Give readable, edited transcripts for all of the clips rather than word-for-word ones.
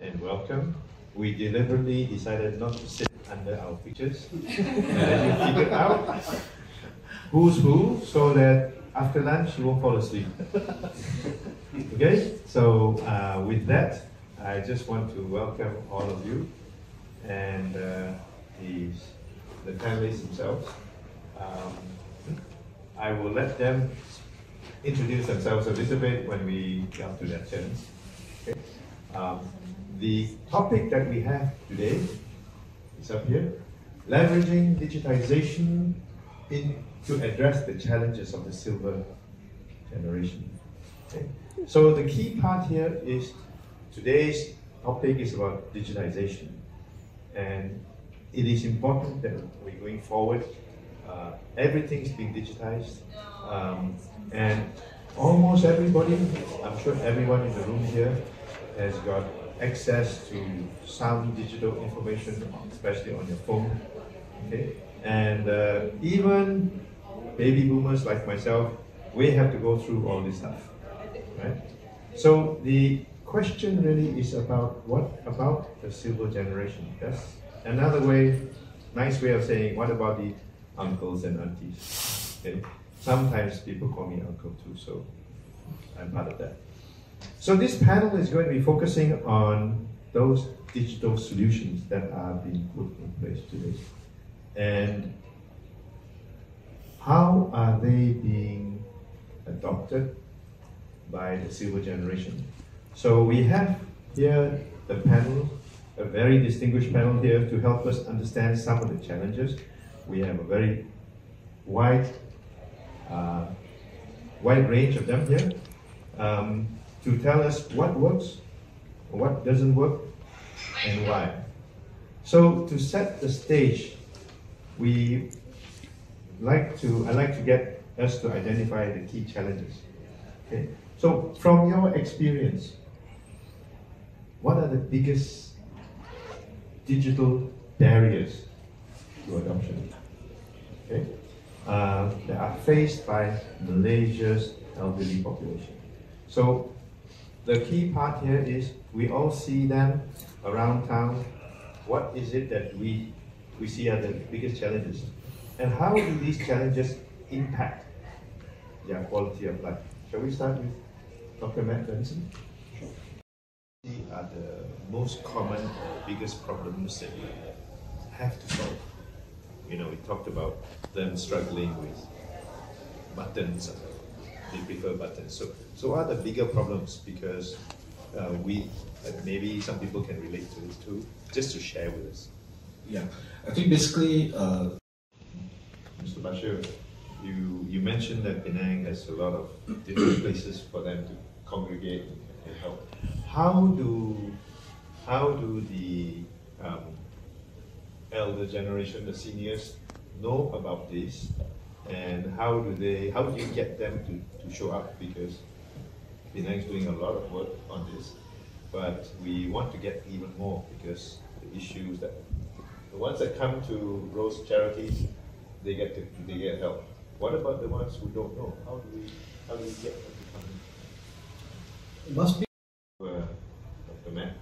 And welcome. We deliberately decided not to sit under our pictures and let you figure out who's who so that after lunch you won't fall asleep. Okay, so with that, I just want to welcome all of you and the panelists themselves. I will let them introduce themselves a little bit when we come to that turn. Okay. The topic that we have today is up here, leveraging digitization to address the challenges of the silver generation. Okay. So the key part here is today's topic is about digitization, and it is important that we're going forward. Everything's being digitized, and almost everybody, I'm sure everyone in the room here has got access to some digital information, especially on your phone. Okay, and even baby boomers like myself, we have to go through all this stuff, right? So the question really is about what about the silver generation? That's another way, nice way of saying what about the uncles and aunties? Okay, sometimes people call me uncle too, so I'm part of that. So this panel is going to be focusing on those digital solutions that are being put in place today. And how are they being adopted by the silver generation? So we have here the panel, a very distinguished panel here to help us understand some of the challenges. We have a very wide range of them here. To tell us what works, what doesn't work, and why. So to set the stage, I like to get us to identify the key challenges. Okay. So from your experience, what are the biggest digital barriers to adoption? Okay. That are faced by Malaysia's elderly population. So the key part here is we all see them around town. What is it that we see are the biggest challenges? And how do these challenges impact their quality of life? Shall we start with Dr. Matt Benson? Sure. These are the most common or biggest problems that we have to solve. You know, we talked about them struggling with buttons. They prefer buttons. So what are the bigger problems? Because maybe some people can relate to it too, just to share with us. Yeah, I think basically, Mr. Bashir, you mentioned that Penang has a lot of different places for them to congregate and help. How do the elder generation, the seniors, know about this? And how do you get them to show up? Because Penang is doing a lot of work on this, but we want to get even more because the issues that the ones that come to Rose Charities, they get help. What about the ones who don't know? How do we get them to come in? it must be. Dr. Matt,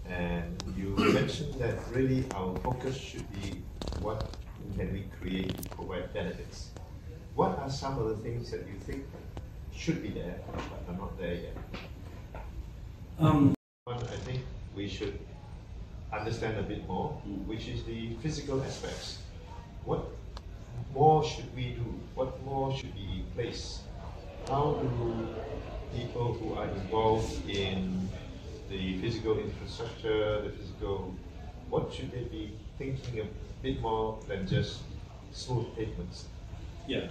and you mentioned that really our focus should be what can we create to provide benefits. What are some of the things that you think should be there but are not there yet? I think we should understand a bit more, which is the physical aspects. What more should we do? What more should be in place? How do people who are involved in the physical infrastructure, what should they be thinking a bit more than just smooth pavements? Yeah,